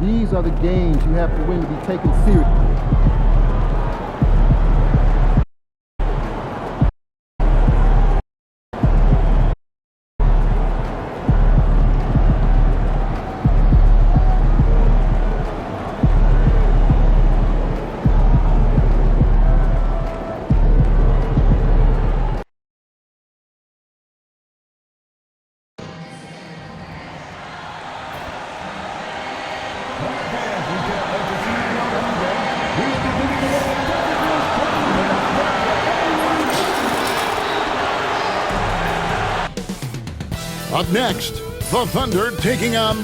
these are the games you have to win to be taken seriously. Up next, the Thunder taking on...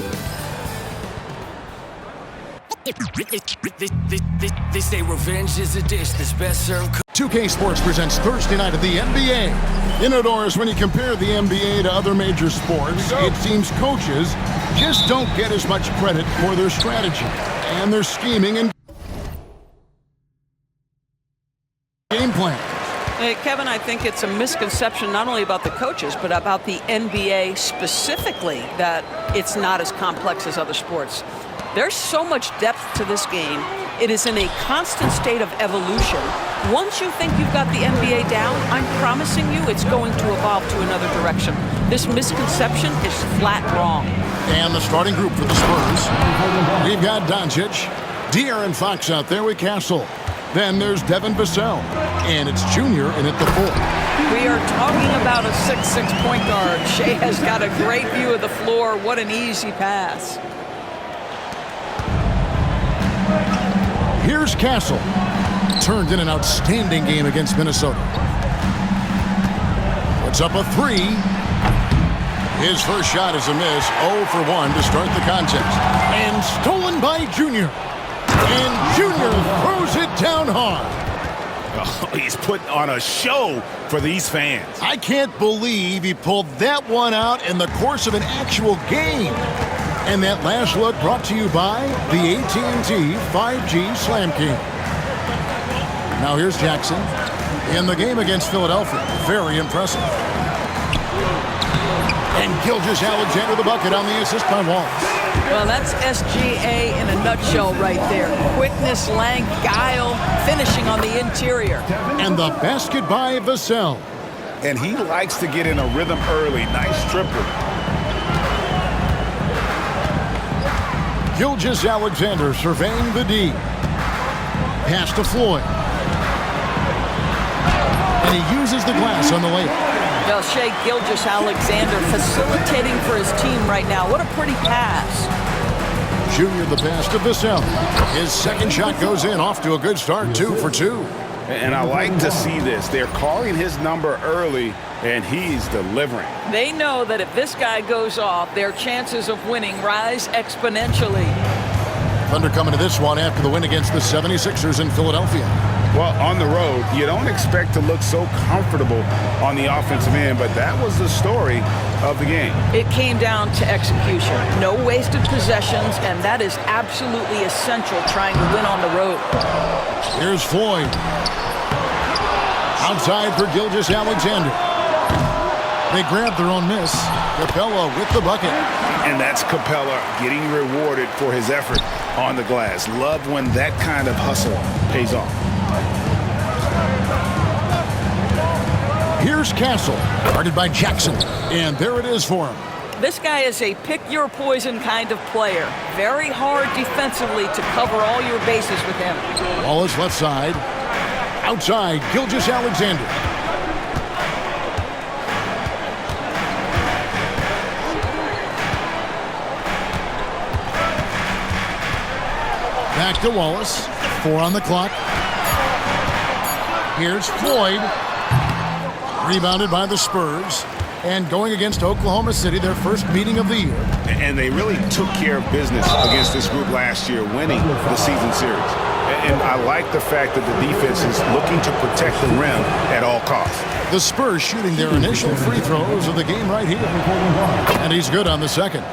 They say revenge is a dish that's best served. 2K Sports presents Thursday night of the NBA. You know, Doris, when you compare the NBA to other major sports, it seems coaches just don't get as much credit for their strategy and their scheming and game plan. Hey, Kevin, I think it's a misconception not only about the coaches, but about the NBA specifically, that it's not as complex as other sports. There's so much depth to this game. It is in a constant state of evolution. Once you think you've got the NBA down, I'm promising you it's going to evolve to another direction. This misconception is flat wrong. And the starting group for the Spurs. We've got Doncic, De'Aaron Fox out there with Castle. Then there's Devin Vassell, and it's Junior in at the 4. We are talking about a 6'6" point guard. Shea has got a great view of the floor. What an easy pass. Here's Castle. Turned in an outstanding game against Minnesota. Puts up a 3. His first shot is a miss. 0 for 1 to start the contest. And stolen by Junior. And Junior throws it down hard. Oh, he's putting on a show for these fans. I can't believe he pulled that one out in the course of an actual game. And that last look brought to you by the AT&T 5G Slam King. Now here's Jackson in the game against Philadelphia. Very impressive. And Gilgeous-Alexander the bucket on the assist by Wallace. Well, that's SGA in a nutshell right there. Quickness, length, guile, finishing on the interior. And the basket by Vassell. And he likes to get in a rhythm early. Nice triple. Gilgeous-Alexander surveying the D. Pass to Floyd. And he uses the glass on the layup. Well, Shea Gilgeous-Alexander facilitating for his team right now. What a pretty pass. Junior the pass to Vassell. His second shot goes in, off to a good start, 2 for 2. And I like to see this. They're calling his number early, and he's delivering. They know that if this guy goes off, their chances of winning rise exponentially. Thunder coming to this one after the win against the 76ers in Philadelphia. Well, on the road, you don't expect to look so comfortable on the offensive end, but that was the story of the game. It came down to execution. No wasted possessions, and that is absolutely essential trying to win on the road. Here's Floyd. Outside for Gilgeous-Alexander. They grab their own miss. Capella with the bucket. And that's Capella getting rewarded for his effort on the glass. Love when that kind of hustle pays off. Here's Castle, guarded by Jackson. And there it is for him. This guy is a pick-your-poison kind of player. Very hard defensively to cover all your bases with him. Wallace left side. Outside, Gilgeous-Alexander. Back to Wallace. 4 on the clock. Here's Floyd. Rebounded by the Spurs. And going against Oklahoma City, their first meeting of the year. And they really took care of business against this group last year, winning the season series. And I like the fact that the defense is looking to protect the rim at all costs. The Spurs shooting their initial free throws of the game right here. And he's good on the second.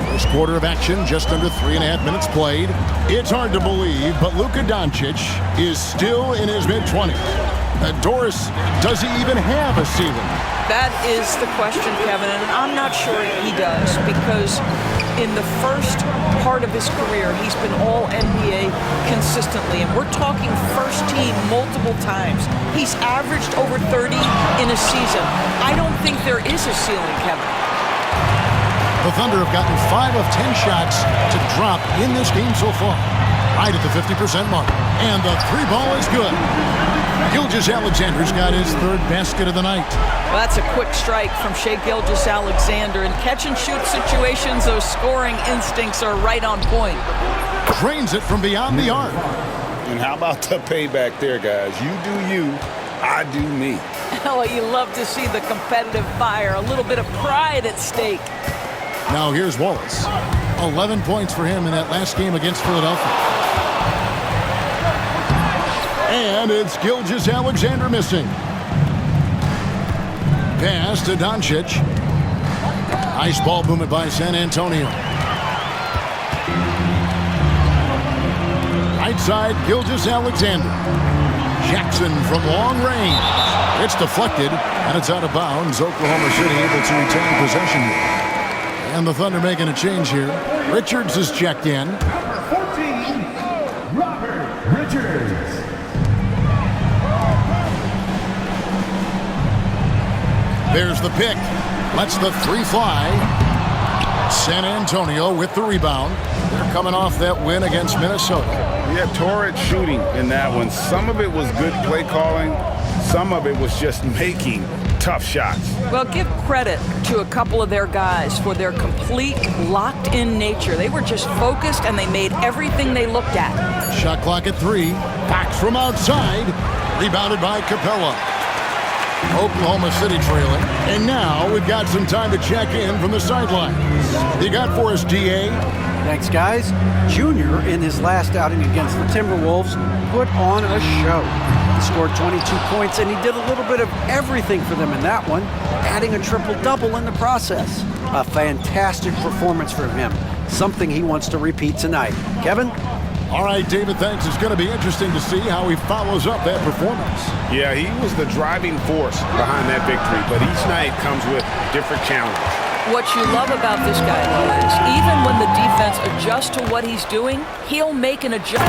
First quarter of action, just under 3.5 minutes played. It's hard to believe, but Luka Doncic is still in his mid-20s. Doris, does he even have a ceiling? That is the question, Kevin, and I'm not sure he does, because in the first part of his career, he's been all NBA consistently, and we're talking first team multiple times. He's averaged over 30 in a season. I don't think there is a ceiling, Kevin. The Thunder have gotten 5 of 10 shots to drop in this game so far, right at the 50% mark. And the three ball is good. Gilgeous-Alexander's got his third basket of the night. Well, that's a quick strike from Shai Gilgeous-Alexander. In catch-and-shoot situations, those scoring instincts are right on point. Drains it from beyond the arc. And how about the payback there, guys? You do you, I do me. Oh, you love to see the competitive fire, a little bit of pride at stake. Now here's Wallace. 11 points for him in that last game against Philadelphia. And it's Gilgeous-Alexander missing. Pass to Doncic. Nice ball movement by San Antonio. Right side, Gilgeous-Alexander. Jackson from long range. It's deflected, and it's out of bounds. Oklahoma City able to retain possession here. And the Thunder making a change here. Richards is checked in. Number 14, Robert Richards. There's the pick. Lets the three fly. San Antonio with the rebound. They're coming off that win against Minnesota. Yeah, torrid shooting in that one. Some of it was good play calling. Some of it was just making tough shots. Well, give credit to a couple of their guys for their complete locked-in nature. They were just focused, and they made everything they looked at. Shot clock at 3. Fox from outside. Rebounded by Capella. Oklahoma City trailing. And now we've got some time to check in from the sidelines. You got for us, D.A.? Thanks, guys. Junior, in his last outing against the Timberwolves, put on a show. He scored 22 points, and he did a little bit of everything for them in that one, adding a triple-double in the process. A fantastic performance from him, something he wants to repeat tonight. Kevin? All right, David, thanks. It's going to be interesting to see how he follows up that performance. Yeah, he was the driving force behind that victory, but each night comes with different challenges. What you love about this guy, though, is even when the defense adjusts to what he's doing, he'll make an adjustment.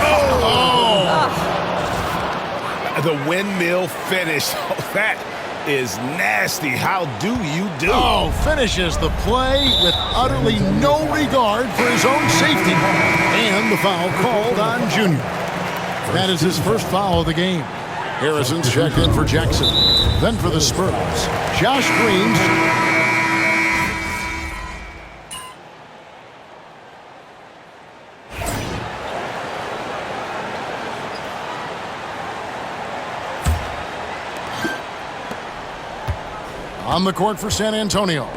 The windmill finish. That is nasty. How do you do? Oh, finishes the play with utterly no regard for his own safety. And the foul called on Junior. That is his first foul of the game. Harrison's checked in for Jackson. Then for the Spurs, Josh Green. On the court for San Antonio.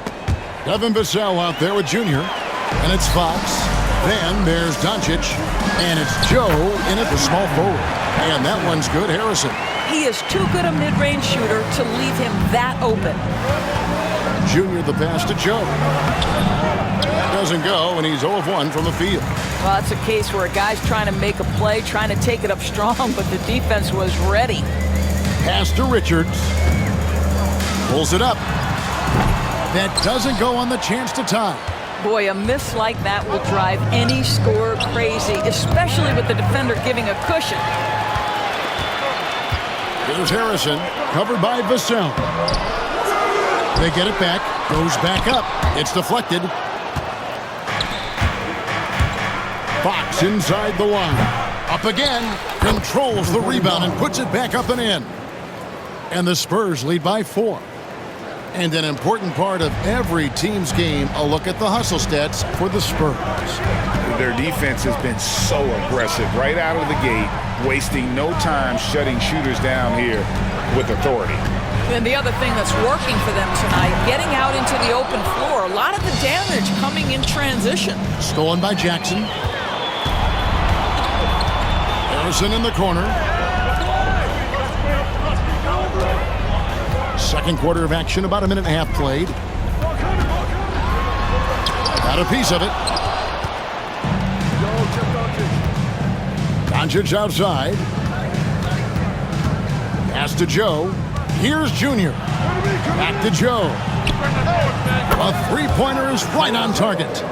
Devin Vassell out there with Junior. And it's Fox. Then there's Doncic. And it's Joe in at the small forward. And that one's good, Harrison. He is too good a mid-range shooter to leave him that open. Junior the pass to Joe. That doesn't go, and he's 0 of 1 from the field. Well, that's a case where a guy's trying to make a play, trying to take it up strong, but the defense was ready. Pass to Richards. Pulls it up. That doesn't go on the chance to tie. Boy, a miss like that will drive any scorer crazy, especially with the defender giving a cushion. Here's Harrison, covered by Vassell. They get it back, goes back up. It's deflected. Fox inside the line. Up again, controls the rebound and puts it back up and in. And the Spurs lead by 4. And an important part of every team's game, a look at the hustle stats for the Spurs. Their defense has been so aggressive right out of the gate, wasting no time shutting shooters down here with authority. And the other thing that's working for them tonight, getting out into the open floor, a lot of the damage coming in transition. Stolen by Jackson. Harrison in the corner. Second quarter of action, about a minute and a half played. Got a piece of it. Doncic outside. Pass to Joe. Here's Junior. Back to Joe. A three-pointer is right on target.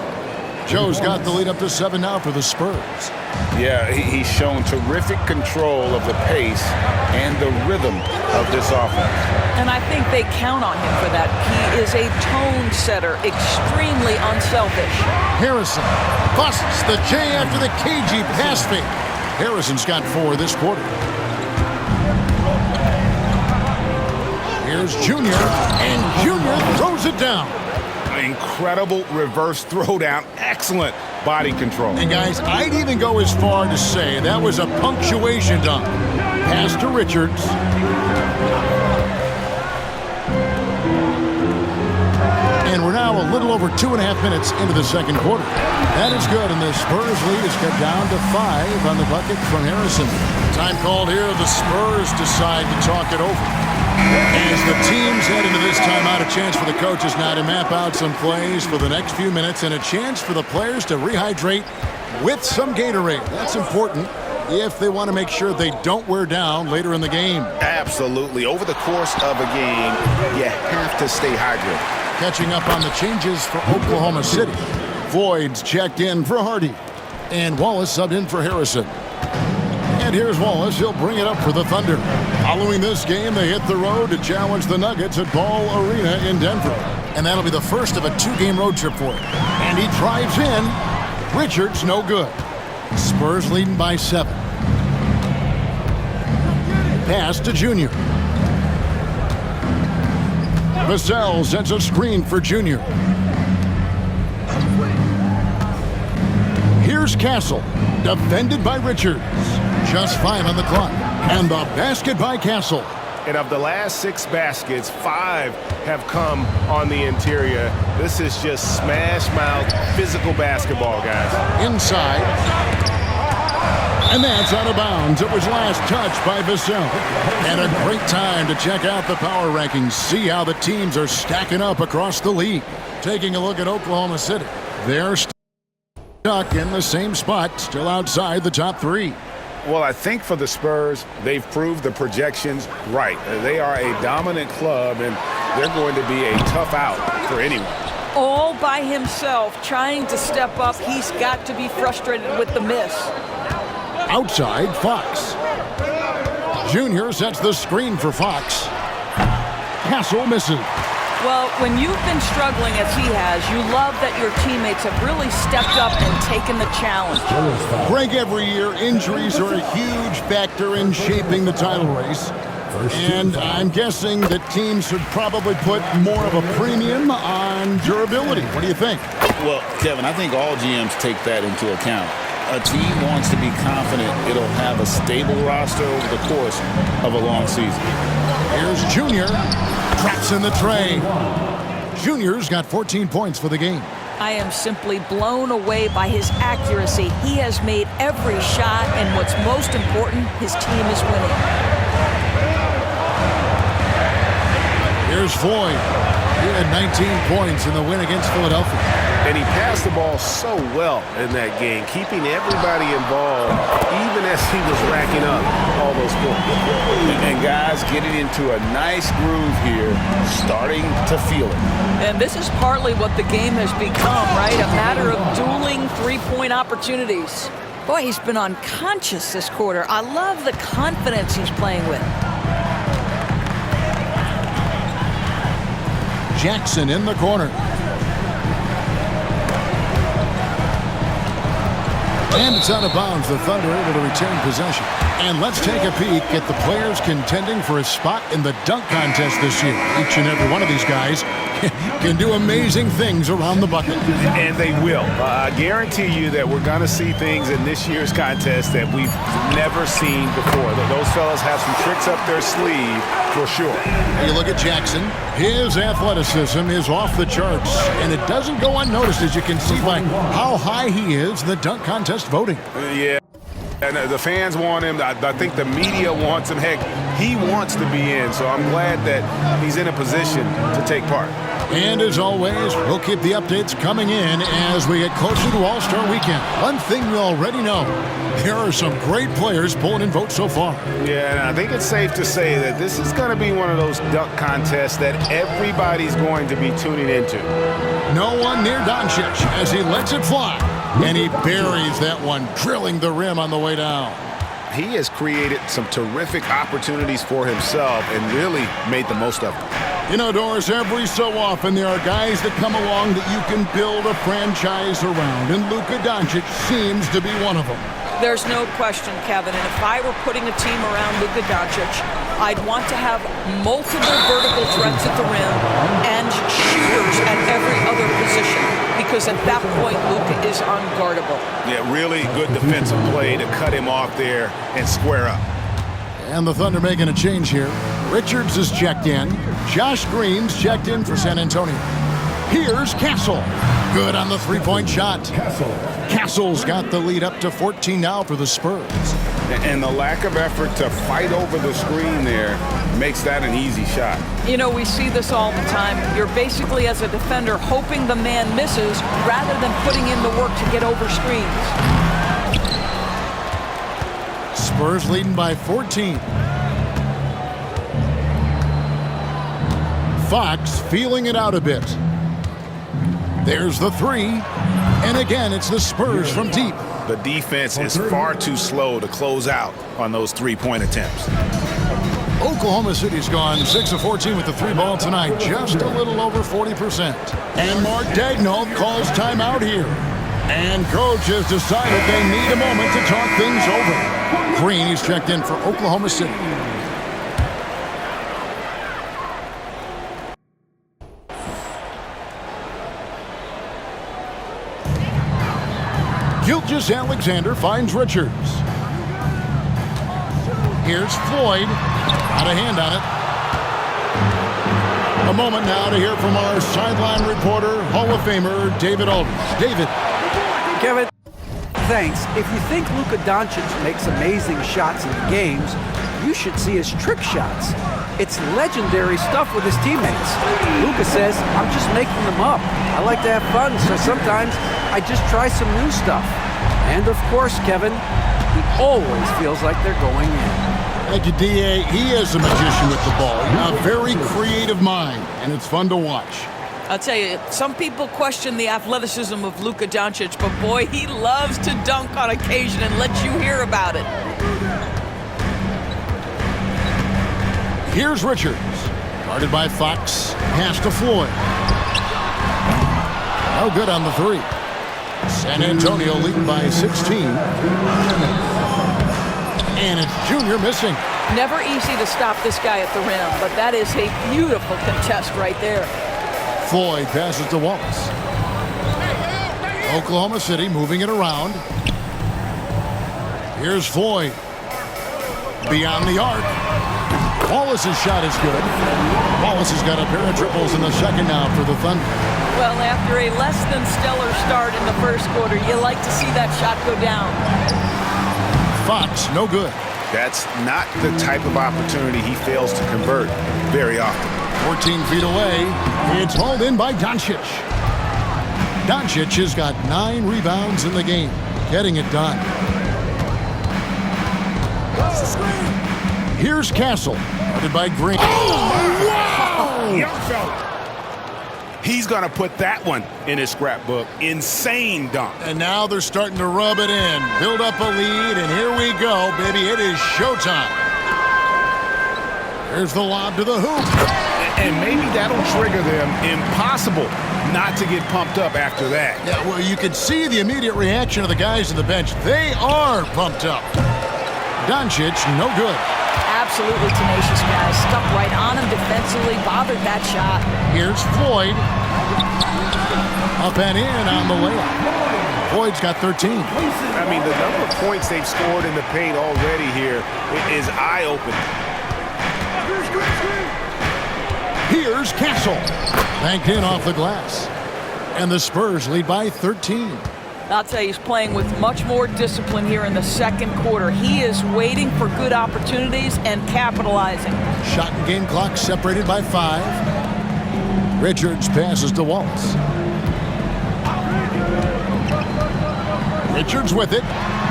Joe's got the lead up to 7 now for the Spurs. Yeah, he's shown terrific control of the pace and the rhythm of this offense. And I think they count on him for that. He is a tone setter, extremely unselfish. Harrison busts the J after the KG pass fake. Harrison's got 4 this quarter. Here's Junior, and Junior throws it down. Incredible reverse throwdown. Excellent body control. And guys, I'd even go as far to say that was a punctuation dunk. Pass to Richards. And we're now a little over 2.5 minutes into the second quarter. That is good, and the Spurs lead is cut down to 5 on the bucket from Harrison. Time called here. The Spurs decide to talk it over. As the teams head into this timeout, a chance for the coaches now to map out some plays for the next few minutes and a chance for the players to rehydrate with some Gatorade. That's important if they want to make sure they don't wear down later in the game. Absolutely. Over the course of a game, you have to stay hydrated. Catching up on the changes for Oklahoma City. Voigt's checked in for Hardy. And Wallace subbed in for Harrison. And here's Wallace. He'll bring it up for the Thunder. Following this game, they hit the road to challenge the Nuggets at Ball Arena in Denver. And that'll be the first of a 2-game road trip for him. And he drives in. Richards, no good. Spurs leading by 7. Pass to Junior. Vassell sends a screen for Junior. Here's Castle, defended by Richards. Just 5 on the clock. And the basket by Castle. And of the last 6 baskets, 5 have come on the interior. This is just smash-mouth physical basketball, guys. Inside. And that's out of bounds. It was last touched by Vassell. And a great time to check out the power rankings. See how the teams are stacking up across the league. Taking a look at Oklahoma City. They're stuck in the same spot, still outside the top 3. Well, I think for the Spurs, they've proved the projections right. They are a dominant club, and they're going to be a tough out for anyone. All by himself, trying to step up. He's got to be frustrated with the miss. Outside, Fox. Junior sets the screen for Fox. Castle misses. Well, when you've been struggling as he has, you love that your teammates have really stepped up and taken the challenge. Greg, every year, injuries are a huge factor in shaping the title race. And I'm guessing that teams should probably put more of a premium on durability. What do you think? Well, Kevin, I think all GMs take that into account. A team wants to be confident it'll have a stable roster over the course of a long season. Here's Junior. Traps in the tray. Junior's got 14 points for the game. I am simply blown away by his accuracy. He has made every shot, and what's most important, his team is winning. Here's Voigt. He had 19 points in the win against Philadelphia. And he passed the ball so well in that game, keeping everybody involved, even as he was racking up all those points. And guys getting into a nice groove here, starting to feel it. And this is partly what the game has become, right? A matter of dueling three-point opportunities. Boy, he's been unconscious this quarter. I love the confidence he's playing with. Jackson in the corner. And it's out of bounds. The Thunder able to retain possession. And let's take a peek at the players contending for a spot in the dunk contest this year. Each and every one of these guys can do amazing things around the bucket. And they will. I guarantee you that we're going to see things in this year's contest that we've never seen before. Those fellas have some tricks up their sleeve for sure. And you look at Jackson. His athleticism is off the charts. And it doesn't go unnoticed, as you can see by how high he is in the dunk contest voting. Yeah. And the fans want him. I think the media wants him. Heck, he wants to be in. So I'm glad that he's in a position to take part. And as always, we'll keep the updates coming in as we get closer to All-Star Weekend. One thing we already know, there are some great players pulling in votes so far. Yeah, and I think it's safe to say that this is going to be one of those dunk contests that everybody's going to be tuning into. No one near Doncic as he lets it fly. And he buries that one, drilling the rim on the way down. He has created some terrific opportunities for himself and really made the most of them. You know, Doris, every so often there are guys that come along that you can build a franchise around, and Luka Doncic seems to be one of them. There's no question, Kevin, and if I were putting a team around Luka Doncic, I'd want to have multiple vertical threats at the rim and shooters at every other position, because at that point, Luka is unguardable. Yeah, really good defensive play to cut him off there and square up. And the Thunder making a change here. Richards is checked in. Josh Green's checked in for San Antonio. Here's Castle. Good on the three-point shot. Castle's got the lead up to 14 now for the Spurs. And the lack of effort to fight over the screen there makes that an easy shot. You know, we see this all the time. You're basically, as a defender, hoping the man misses rather than putting in the work to get over screens. Spurs leading by 14. Fox feeling it out a bit. There's the three. And again, it's the Spurs from deep. The defense is far too slow to close out on those three-point attempts. Oklahoma City's gone 6 of 14 with the three ball tonight, just a little over 40%. And Mark Daigneault calls timeout here. And coach has decided they need a moment to talk things over. Green is checked in for Oklahoma City. Gilgeous-Alexander finds Richards. Here's Floyd. Out of hand on it. A moment now to hear from our sideline reporter, Hall of Famer David Aldridge. David. Kevin, thanks. If you think Luka Doncic makes amazing shots in the games, you should see his trick shots. It's legendary stuff with his teammates. Luka says, I'm just making them up. I like to have fun, so sometimes I just try some new stuff. And of course, Kevin, he always feels like they're going in. Thank you, D.A. He is a magician with the ball. A very creative mind, and it's fun to watch. I'll tell you, some people question the athleticism of Luka Doncic, but boy, he loves to dunk on occasion and let you hear about it. Here's Richards. Guarded by Fox. Pass to Floyd. No good on the three. San Antonio leading by 16. And it's Junior missing. Never easy to stop this guy at the rim, but that is a beautiful contest right there. Floyd passes to Wallace. Oklahoma City moving it around. Here's Floyd. Beyond the arc. Wallace's shot is good. Wallace has got a pair of triples in the second now for the Thunder. Well, after a less than stellar start in the first quarter, you like to see that shot go down. Fox, no good. That's not the type of opportunity he fails to convert very often. 14 feet away, it's hauled in by Doncic. Doncic has got 9 rebounds in the game, getting it done. Here's Castle, guarded by Green. Oh, wow! Young fella. He's going to put that one in his scrapbook. Insane dunk. And now they're starting to rub it in, build up a lead, and here we go, baby. It is showtime. There's the lob to the hoop. And maybe that'll trigger them. Impossible not to get pumped up after that. Yeah, well, you can see the immediate reaction of the guys on the bench. They are pumped up. Doncic, no good. Absolutely tenacious guys. Stuck right on him defensively, bothered that shot. Here's Floyd. Up and in on the layup. Floyd's got 13. I mean, the number of points they've scored in the paint already here is eye-opening. Here's Castle. Banked in off the glass. And the Spurs lead by 13. I'll tell you, he's playing with much more discipline here in the second quarter. He is waiting for good opportunities and capitalizing. Shot and game clock separated by 5. Richards passes to Wallace. Richards with it.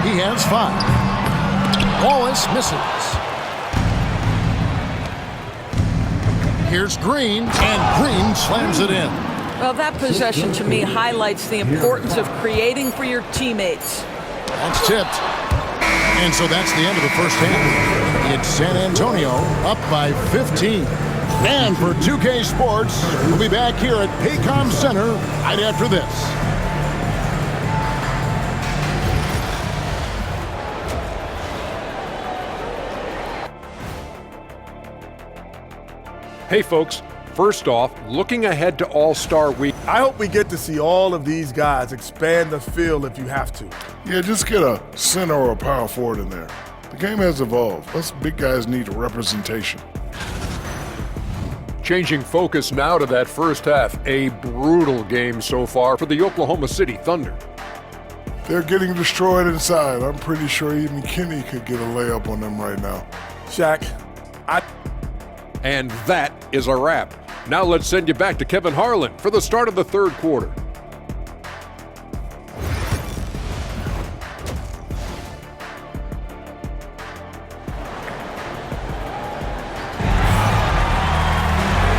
He has 5. Wallace misses. Here's Green, and Green slams it in. Well, that possession to me highlights the importance of creating for your teammates. That's tipped. And so that's the end of the first half. It's San Antonio up by 15. And for 2K Sports, we'll be back here at Paycom Center right after this. Hey folks, first off, looking ahead to All-Star Week. I hope we get to see all of these guys expand the field if you have to. Yeah, just get a center or a power forward in there. The game has evolved. Us big guys need representation. Changing focus now to that first half. A brutal game so far for the Oklahoma City Thunder. They're getting destroyed inside. I'm pretty sure even Kenny could get a layup on them right now. Shaq, And that is a wrap. Now let's send you back to Kevin Harlan for the start of the third quarter.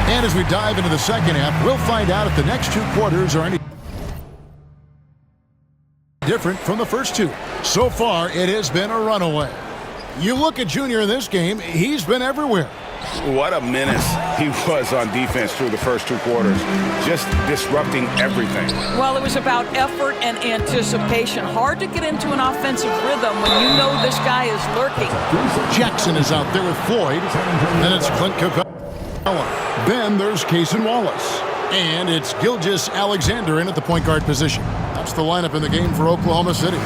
And as we dive into the second half, we'll find out if the next 2 quarters are any different from the first 2. So far, it has been a runaway. You look at Junior in this game, he's been everywhere. What a menace he was on defense through the first 2 quarters, just disrupting everything. Well, it was about effort and anticipation. Hard to get into an offensive rhythm when you know this guy is lurking. Jackson is out there with Floyd. Then it's Clint Capella. Then there's Cason Wallace. And it's Gilgeous Alexander in at the point guard position. That's the lineup in the game for Oklahoma City.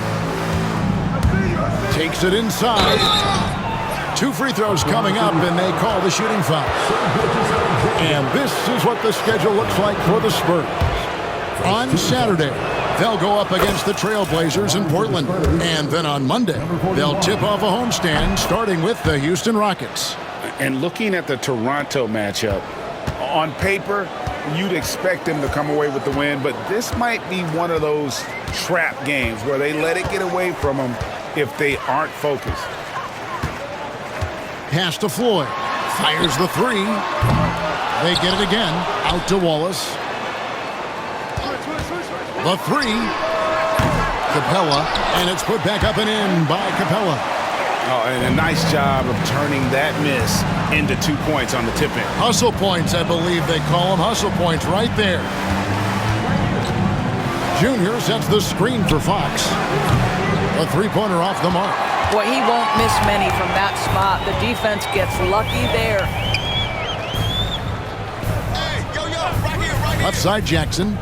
Takes it inside. 2 free throws coming up, and they call the shooting foul. And this is what the schedule looks like for the Spurs. On Saturday, they'll go up against the Trailblazers in Portland. And then on Monday, they'll tip off a homestand, starting with the Houston Rockets. And looking at the Toronto matchup, on paper, you'd expect them to come away with the win, but this might be one of those trap games where they let it get away from them if they aren't focused. Pass to Floyd. Fires the 3. They get it again. Out to Wallace. The 3. Capella. And it's put back up and in by Capella. Oh, and a nice job of turning that miss into 2 points on the tip-in. Hustle points, I believe they call them. Hustle points right there. Junior sets the screen for Fox. A 3-pointer off the mark. Boy, he won't miss many from that spot. The defense gets lucky there. Left side, Jackson.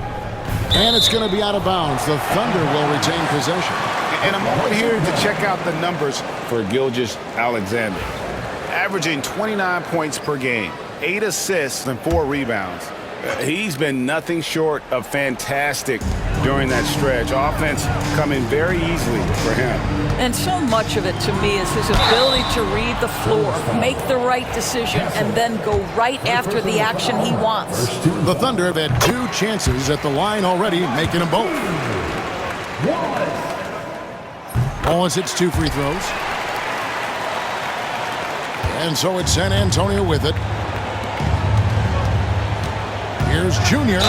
And it's going to be out of bounds. The Thunder will retain possession. And a moment here to check out the numbers for Gilgeous Alexander. Averaging 29 points per game, 8 assists and 4 rebounds. He's been nothing short of fantastic during that stretch. Offense coming very easily for him. And so much of it to me is his ability to read the floor, make the right decision, and then go right after the action he wants. The Thunder have had 2 chances at the line already, making them both. Wallace hits 2 free throws. And so it's San Antonio with it. Here's Junior.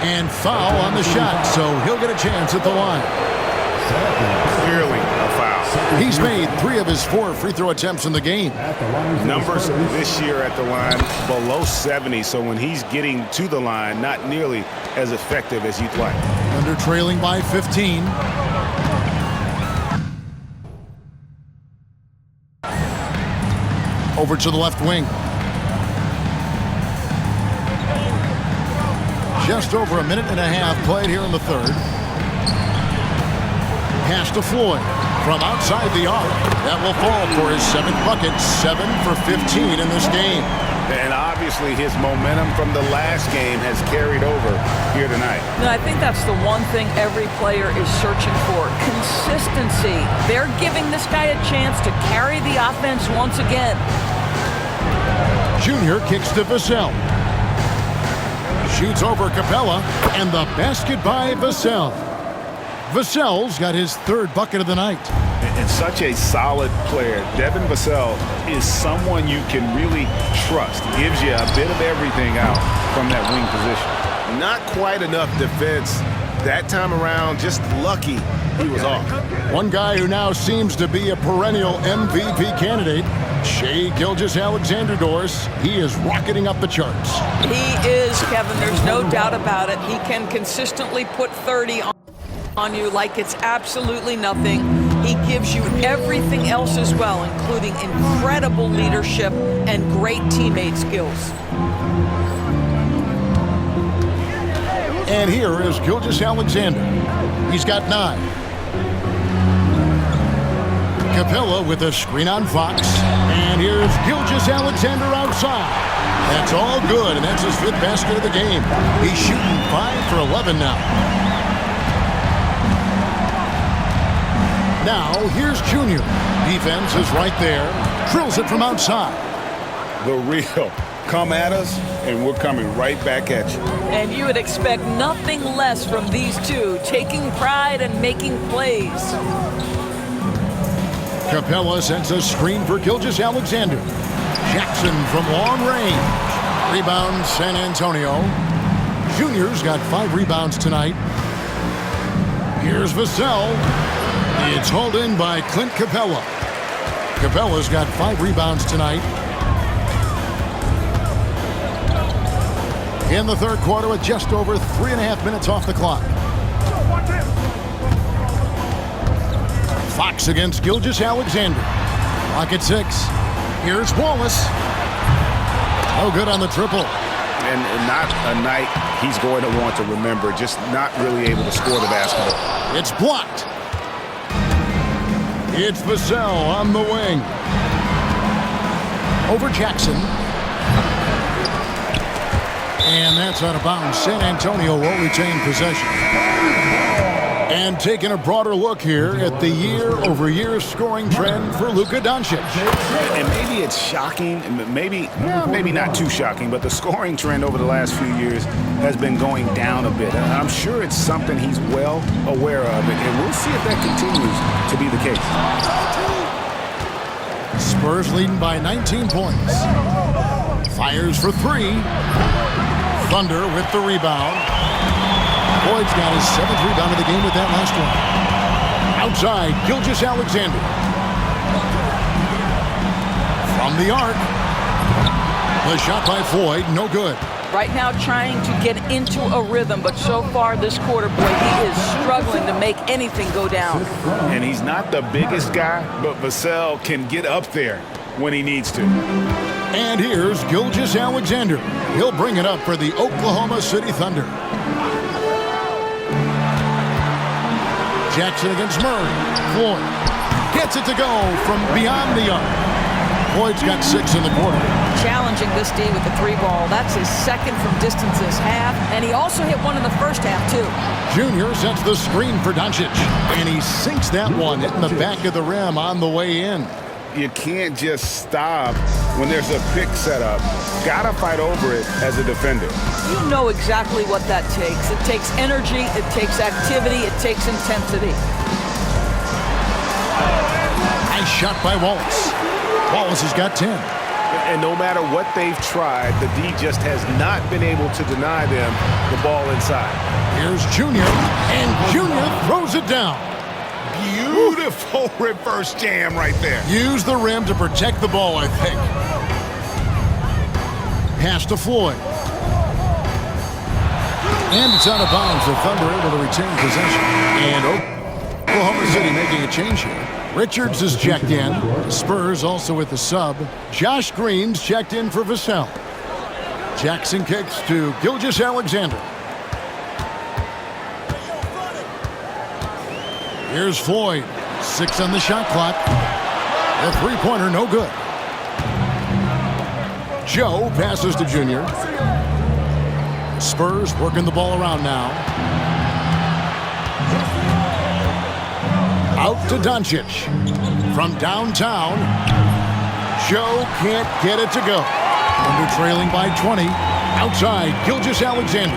And foul on the shot, so he'll get a chance at the line. Clearly a foul. He's made 3 of his 4 free throw attempts in the game. Numbers this year at the line below 70, so when he's getting to the line, not nearly as effective as you'd like. Under trailing by 15. Over to the left wing. Just over a minute and a half played here in the third. Pass to Floyd from outside the arc. That will fall for his 7th bucket, 7 for 15 in this game. And obviously his momentum from the last game has carried over here tonight. And I think that's the one thing every player is searching for, consistency. They're giving this guy a chance to carry the offense once again. Junior kicks to Vassell. shoots over Capella, and the basket by Vassell. Vassell's got his third bucket of the night. And such a solid player. Devin Vassell is someone you can really trust. Gives you a bit of everything out from that wing position. Not quite enough defense that time around. Just lucky he was off. One guy who now seems to be a perennial MVP candidate, Shai Gilgeous-Alexander. He is rocketing up the charts. He is, Kevin. There's no doubt about it. He can consistently put 30 on you like it's absolutely nothing. He gives you everything else as well, including incredible leadership and great teammate skills. And here is Gilgeous-Alexander. He's got 9. Capella with a screen on Fox. And here's Gilgeous-Alexander outside. That's all good, and that's his 5th basket of the game. He's shooting 5 for 11 now. Now, here's Junior. Defense is right there. Drills it from outside. The real. Come at us, and we're coming right back at you. And you would expect nothing less from these two, taking pride and making plays. Capella sends a screen for Gilgeous-Alexander. Jackson from long range. Rebound, San Antonio. Junior's got 5 rebounds tonight. Here's Vassell. It's hauled in by Clint Capella. Capella's got 5 rebounds tonight. In the third quarter with just over 3.5 minutes off the clock. Fox against Gilgeous-Alexander. Clock at 6. Here's Wallace. No good on the triple. And not a night he's going to want to remember. Just not really able to score the basketball. It's blocked. It's Vassell on the wing. Over Jackson. And that's out of bounds. San Antonio will retain possession. And taking a broader look here at the year-over-year scoring trend for Luka Doncic. And maybe it's shocking, maybe not too shocking, but the scoring trend over the last few years has been going down a bit. And I'm sure it's something he's well aware of, and we'll see if that continues to be the case. Spurs leading by 19 points. Fires for 3. Thunder with the rebound. Boyd's got his 7th rebound of the game with that last one. Outside, Gilgeous-Alexander. From the arc. The shot by Floyd, no good. Right now trying to get into a rhythm, but so far this quarter, boy, he is struggling to make anything go down. And he's not the biggest guy, but Vassell can get up there when he needs to. And here's Gilgeous-Alexander. He'll bring it up for the Oklahoma City Thunder. Jackson against Murray. Floyd gets it to go from beyond the arc. Floyd's got 6 in the quarter. Challenging this D with the 3 ball. That's his 2nd from distance this half. And he also hit 1 in the first half, too. Junior sets the screen for Doncic. And he sinks that one in the back of the rim on the way in. You can't just stop when there's a pick set up. Gotta fight over it as a defender. You know exactly what that takes. It takes energy, it takes activity, it takes intensity. Nice shot by Wallace. Wallace has got 10. And no matter what they've tried, the D just has not been able to deny them the ball inside. Here's Junior, and Junior throws it down. Beautiful reverse jam right there. Use the rim to protect the ball, I think. Pass to Floyd. And it's out of bounds. The Thunder able to retain possession. And Oklahoma City making a change here. Richards is checked in. The Spurs also with the sub. Josh Green's checked in for Vassell. Jackson kicks to Gilgeous-Alexander. Here's Floyd. 6 on the shot clock. The 3-pointer, no good. Joe passes to Junior. Spurs working the ball around now. Out to Doncic. From downtown. Joe can't get it to go. Under trailing by 20. Outside, Gilgeous-Alexander.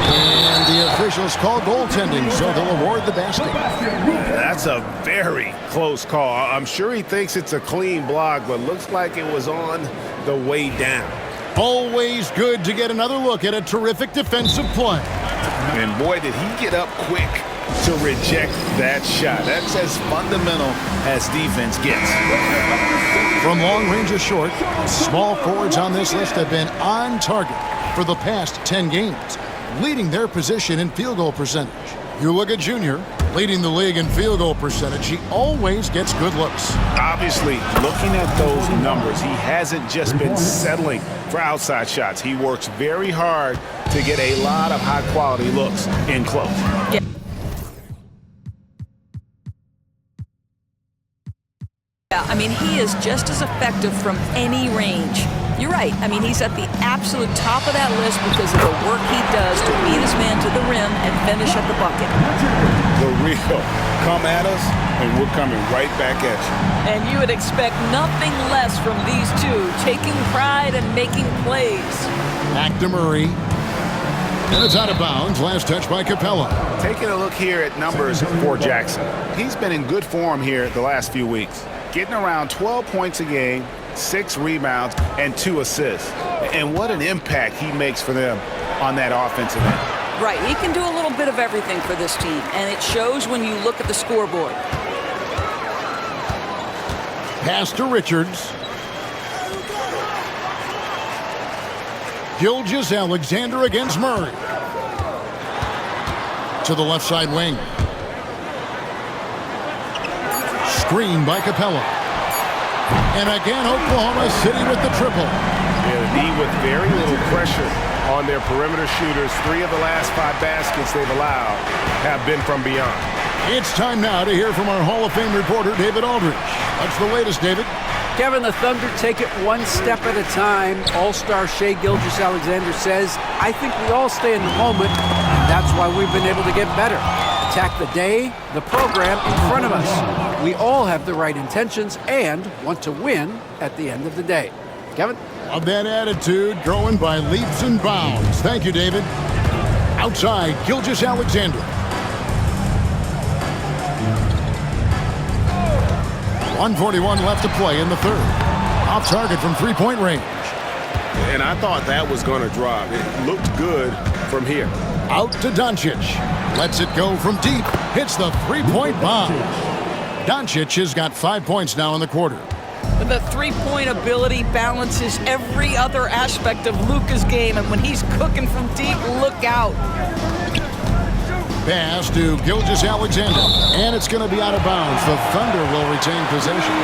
And the officials call goaltending, so they'll award the basket. That's a very close call. I'm sure he thinks it's a clean block, but looks like it was on the way down. Always good to get another look at a terrific defensive play. And boy, did he get up quick to reject that shot. That's as fundamental as defense gets. From long range or short, small forwards on this list have been on target for the past 10 games, leading their position in field goal percentage. You look at Junior, leading the league in field goal percentage. He always gets good looks. Obviously, looking at those numbers, he hasn't just been settling for outside shots. He works very hard to get a lot of high-quality looks in close. Yeah. I mean, he is just as effective from any range. You're right. I mean, he's at the absolute top of that list because of the work he does to beat his man to the rim and finish at the bucket. The real come at us, and we're coming right back at you. And you would expect nothing less from these two, taking pride and making plays. Back to Murray. And it's out of bounds. Last touch by Capella. Taking a look here at numbers for Jackson. He's been in good form here the last few weeks. Getting around 12 points a game, 6 rebounds, and 2 assists. And what an impact he makes for them on that offensive end. Right, he can do a little bit of everything for this team, and it shows when you look at the scoreboard. Pass to Richards. Gilgeous-Alexander against Murray. To the left side wing. Screen by Capella. And again, Oklahoma City with the triple. Yeah, the D with very little pressure on their perimeter shooters. 3 of the last 5 baskets they've allowed have been from beyond. It's time now to hear from our Hall of Fame reporter, David Aldridge. What's the latest, David? Kevin, the Thunder take it one step at a time. All-star Shai Gilgeous-Alexander says, I think we all stay in the moment, and that's why we've been able to get better. Attack the day, the program in front of us. We all have the right intentions and want to win at the end of the day. Kevin? Of that attitude, growing by leaps and bounds. Thank you, David. Outside, Gilgeous-Alexander. 1:41 left to play in the third. Off target from three-point range. And I thought that was going to drop. It looked good from here. Out to Doncic. Lets it go from deep. Hits the three-point bomb. Doncic has got 5 points now in the quarter. But the three-point ability balances every other aspect of Luka's game, and when he's cooking from deep, look out. Pass to Gilgeous-Alexander, and it's going to be out of bounds. The Thunder will retain possession.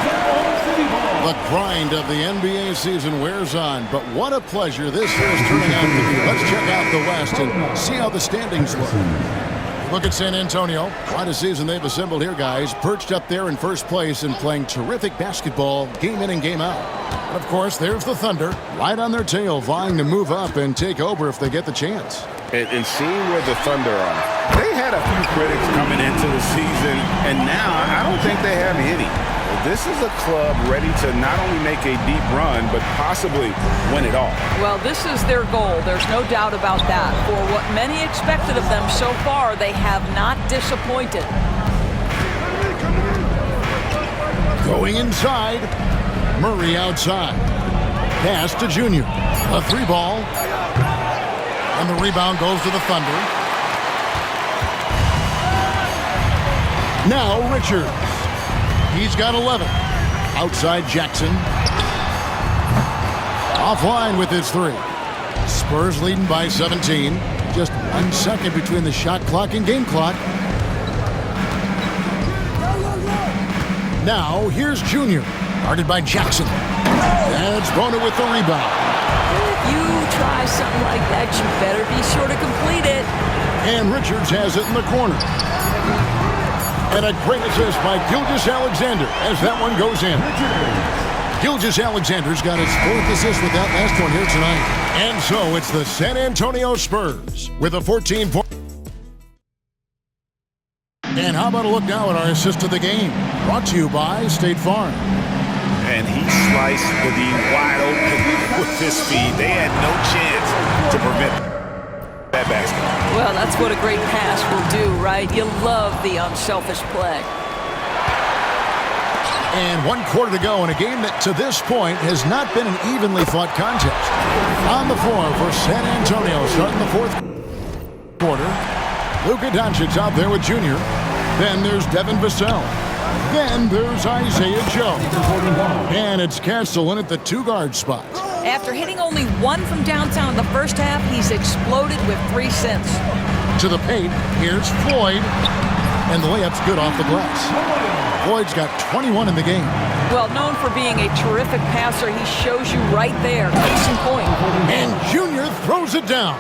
The grind of the NBA season wears on, but what a pleasure this year is turning out to be. Let's check out the West and see how the standings look. Look at San Antonio. Quite a season they've assembled here, guys. Perched up there in first place and playing terrific basketball game in and game out. And of course, there's the Thunder, right on their tail, vying to move up and take over if they get the chance. And seeing where the Thunder are, they had a few critics coming into the season, and now I don't think they have any. This is a club ready to not only make a deep run, but possibly win it all. Well, this is their goal. There's no doubt about that. For what many expected of them so far, they have not disappointed. Going inside. Murray outside. Pass to Junior. A 3-ball. And the rebound goes to the Thunder. Now Richards. He's got 11. Outside Jackson. Offline with his 3. Spurs leading by 17. Just 1 second between the shot clock and game clock. Now here's Junior. Guarded by Jackson. That's Bona with the rebound. If you try something like that, you better be sure to complete it. And Richards has it in the corner. And a great assist by Gilgeous-Alexander as that one goes in. Gilgeous-Alexander's got his 4th assist with that last one here tonight. And so it's the San Antonio Spurs with a 14-point. And how about a look now at our assist of the game? Brought to you by State Farm. And he slice would be wide open with this speed. They had no chance to prevent that basket. Well, that's what a great pass will do, right? You love the unselfish play. And 1 quarter to go in a game that to this point has not been an evenly fought contest. On the floor for San Antonio starting the 4th quarter. Luka Doncic out there with Junior. Then there's Devin Vassell. Then there's Isaiah Joe. And it's Castle in at the 2-guard spot. After hitting only 1 from downtown in the first half, he's exploded with 3 since. To the paint, here's Floyd. And the layup's good off the glass. Floyd's got 21 in the game. Well, known for being a terrific passer, he shows you right there. Case in point. And Junior throws it down.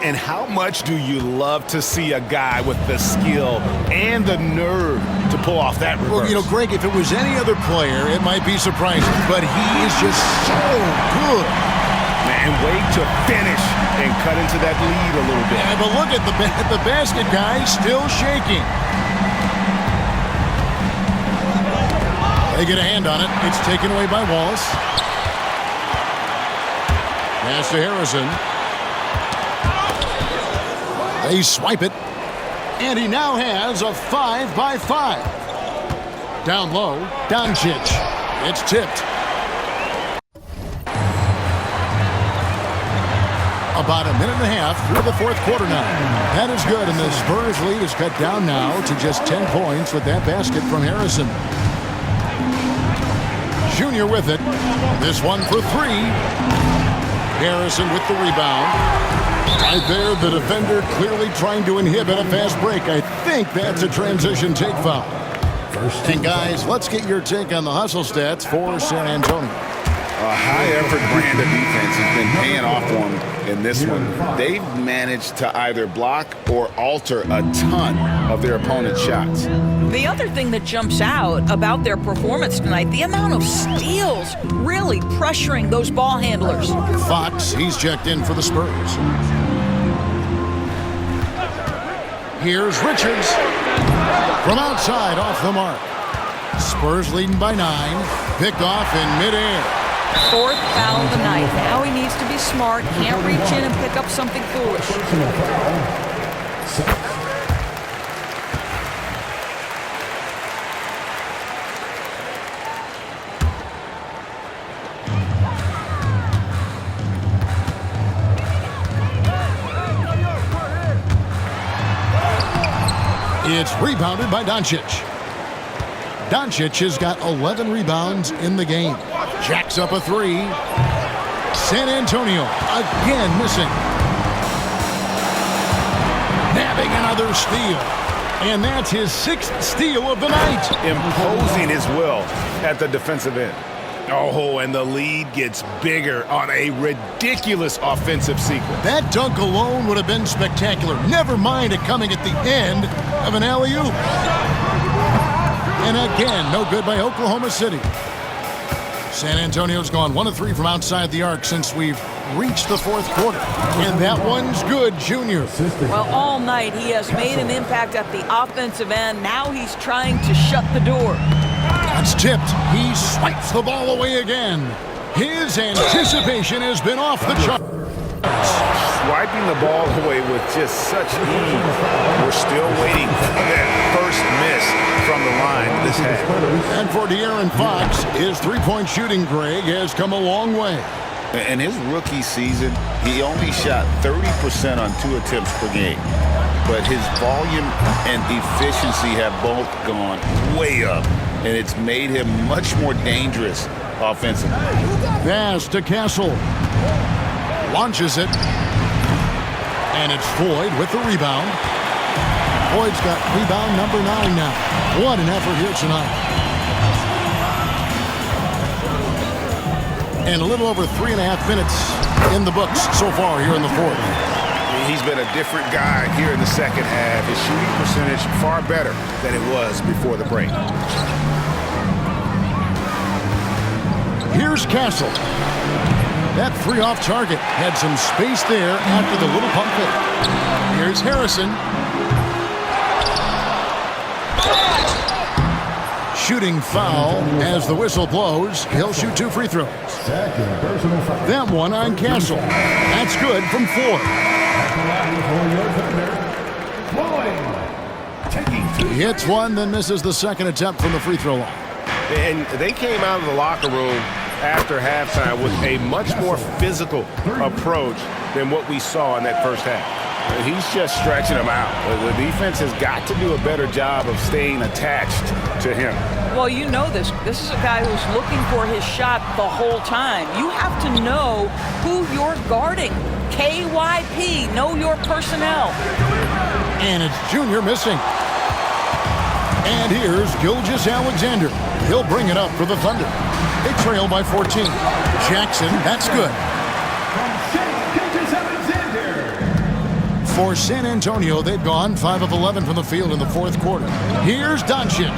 And how much do you love to see a guy with the skill and the nerve to pull off that reverse? Well, you know, Greg, if it was any other player, it might be surprising. But he is just so good. Man, wait to finish and cut into that lead a little bit. Yeah, but look at the basket guy still shaking. They get a hand on it. It's taken away by Wallace. Pass to Harrison. They swipe it. And he now has a 5-by-5. Down low, Doncic. It's tipped. About a minute and a half through the 4th quarter now. That is good, and the Spurs lead is cut down now to just 10 points with that basket from Harrison. Junior with it. This one for 3. Harrison with the rebound. Right there, the defender clearly trying to inhibit a fast break. I think that's a transition take foul. And guys, let's get your take on the hustle stats for San Antonio. A high-effort brand of defense has been paying off for them in this one. They've managed to either block or alter a ton of their opponent's shots. The other thing that jumps out about their performance tonight, the amount of steals really pressuring those ball handlers. Fox, he's checked in for the Spurs. Here's Richards. From outside, off the mark. Spurs leading by 9. Picked off in midair. 4th foul of the night. Now he needs to be smart. Can't reach in and pick up something foolish. It's rebounded by Doncic. Doncic has got 11 rebounds in the game. Jacks up a 3. San Antonio again missing. Nabbing another steal. And that's his 6th steal of the night. Imposing his will at the defensive end. Oh, and the lead gets bigger on a ridiculous offensive sequence. That dunk alone would have been spectacular. Never mind it coming at the end of an alley-oop. And again, no good by Oklahoma City. San Antonio's gone 1 of 3 from outside the arc since we've reached the 4th quarter. And that one's good, Junior. Well, all night he has made an impact at the offensive end. Now he's trying to shut the door. That's tipped. He swipes the ball away again. His anticipation has been off the chart. Swiping the ball away with just such ease. We're still waiting for that first miss from the line this half. And for De'Aaron Fox, his 3-point shooting, Greg, has come a long way. In his rookie season, he only shot 30% on 2 attempts per game. But his volume and efficiency have both gone way up, and it's made him much more dangerous offensively. Pass to Castle. Launches it. And it's Floyd with the rebound. Floyd's got rebound number 9 now. What an effort here tonight. And a little over 3.5 minutes in the books so far here in the 4th. He's been a different guy here in the second half. His shooting percentage far better than it was before the break. Here's Castle. That 3 off target had some space there after the little pump fake. Here's Harrison. shooting foul. As the whistle blows, he'll shoot 2 free throws. Second personal foul. That one on Castle. That's good from 4. He hits one, then misses the second attempt from the free throw line. And they came out of the locker room after halftime with a much more physical approach than what we saw in that first half. He's just stretching them out. The defense has got to do a better job of staying attached to him. Well, you know this. This is a guy who's looking for his shot the whole time. You have to know who you're guarding. KYP, know your personnel. And it's Junior missing. And here's Gilgeous-Alexander. He'll bring it up for the Thunder. They trail by 14. Jackson, that's good. For San Antonio, they've gone 5 of 11 from the field in the fourth quarter. Here's Doncic.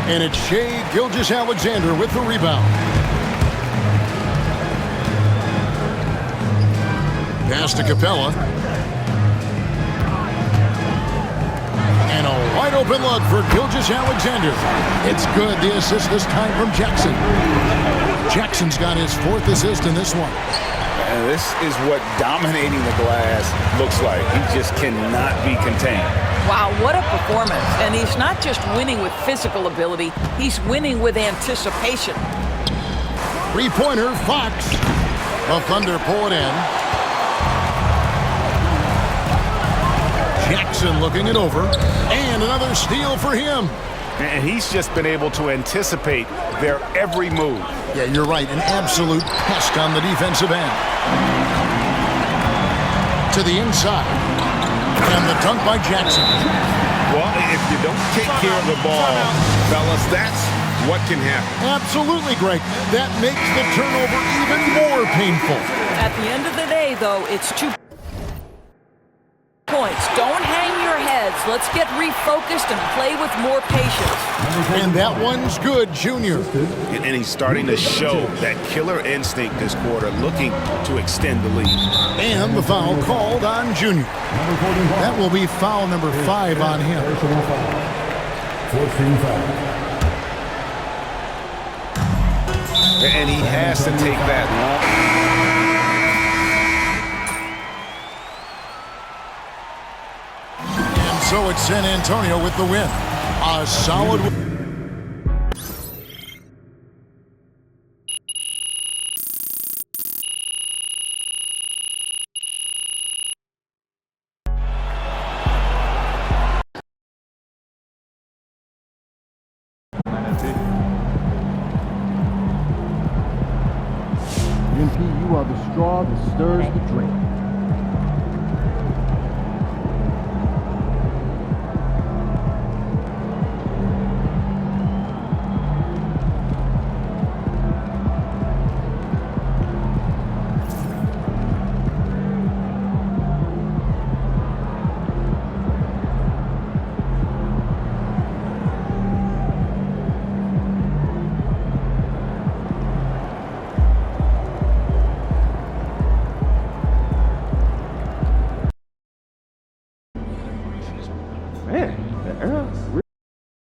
And it's Shai Gilgeous-Alexander with the rebound. Pass to Capella. And a wide open look for Gilgeous-Alexander. It's good. The assist this time from Jackson. Jackson's got his 4th assist in this one. And this is what dominating the glass looks like. He just cannot be contained. Wow, what a performance. And he's not just winning with physical ability, he's winning with anticipation. Three-pointer, Fox. The Thunder pull it in. Jackson looking it over. And another steal for him. And he's just been able to anticipate their every move. Yeah, you're right. An absolute pest on the defensive end. To the inside. And the dunk by Jackson. Well, if you don't take care of the ball, fellas, that's what can happen. Absolutely, Greg. That makes the turnover even more painful. At the end of the day, though, it's 2 points. Don't hang your heads. Let's get refocused and play with more patience. And that one's good, Junior. And he's starting to show that killer instinct this quarter, looking to extend the lead. And the foul called on Junior. That will be foul number 5 on him. And he has to take that long. So it's San Antonio with the win. A solid win. UNP, you are the straw that stirs the drink.